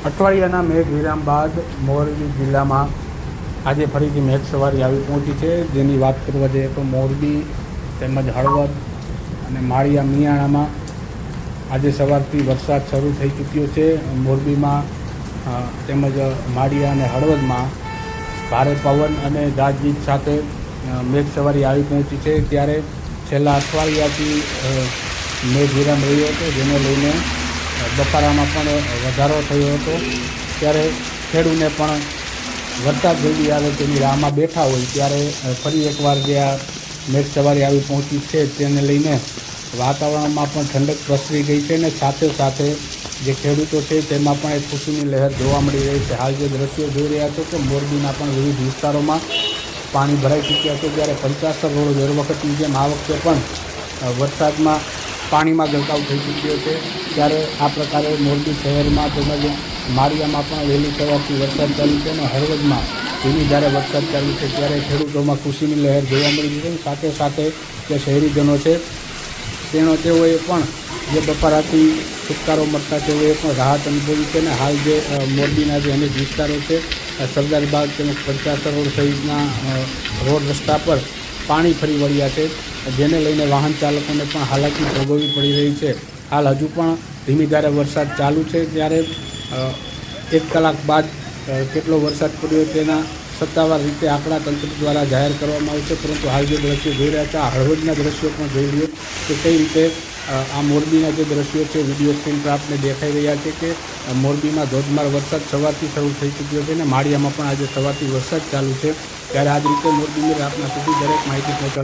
અઠવાડિયાના મેઘ વિરામ બાદ મોરબી જિલ્લામાં આજે ફરીથી મેઘ સવારી આવી પહોંચી છે, જેની વાત કરવા જઈએ તો મોરબી તેમજ હળવદ અને માળિયા મિયાણામાં આજે સવારથી વરસાદ શરૂ થઈ ચૂક્યો છે. મોરબીમાં તેમજ માળિયા અને હળવદમાં ભારે પવન અને ગાજવીજ સાથે મેઘ સવારી આવી પહોંચી છે. ત્યારે છેલ્લા અઠવાડિયાથી મેઘ વિરામ રહ્યો હતો, જેને લઈને બફારામાં પણ વધારો થયો હતો. ત્યારે ખેડૂને પણ વરસાદ જલ્દી આવે તેની રાહમાં બેઠા હોય ત્યારે ફરી એકવાર જે આ મેઘ સવારી આવી પહોંચી છે તેને લઈને વાતાવરણમાં પણ ઠંડક પ્રસરી ગઈ છે અને સાથે સાથે જે ખેડૂતો છે તેમાં પણ એક ખુશીની લહેર જોવા મળી રહી છે. હાલ જે દ્રશ્યો જોઈ રહ્યા છો કે મોરબીના પણ વિવિધ વિસ્તારોમાં પાણી ભરાઈ ચૂક્યા છે. જ્યારે પંચાસર રોડ દર વખતની જેમ આ વખતે પણ વરસાદમાં પાણીમાં ગરકાવ થઈ ચૂક્યો છે. ત્યારે આ પ્રકારે મોરબી શહેરમાં તેમજ માળિયામાં પણ વહેલી સવારથી વરસાદ ચાલુ છે અને હળવદમાં ધીમી ધારે વરસાદ ચાલુ છે. ત્યારે ખેડૂતોમાં ખુશીની લહેર જોવા મળી છે. સાથે સાથે જે શહેરીજનો છે તેઓએ પણ જે બફારાથી છુટકારો મળતા તેઓએ પણ રાહત અનુભવી છે. અને હાલ જે મોરબીના જે અનેક વિસ્તારો છે, સરદારબાગ તેમજ પંચાસર રોડ સહિતના રોડ રસ્તા પર પાણી ફરી વળ્યા છે, જેને લઈને વાહન ચાલકોને પણ હાલાકી ભોગવવી પડી રહી છે. હાલ હજુ પણ ધીમી ધારે વરસાદ ચાલુ છે. ત્યારે 1 કલાક બાદ કેટલો વરસાદ પડ્યો તેના સત્તાવાર રીતે આંકડા તંત્ર દ્વારા જાહેર કરવામાં આવશે. પરંતુ હાલ જે દ્રશ્યો જોઈ રહ્યા છે, આ હળવદના દ્રશ્યો પણ જોઈ લ્યો કે કઈ રીતે આ મોરબીના જે દ્રશ્યો છે વિડીયો સ્ક્રીન પર આપને દેખાઈ રહ્યા છે કે મોરબીમાં ધોધમાર વરસાદ સવારથી શરૂ થઈ ચૂક્યો છે અને માળિયામાં પણ આજે સવારથી વરસાદ ચાલુ છે. ત્યારે આ જ રીતે મોરબીની આપના સુધી દરેક માહિતી પહોંચાડવા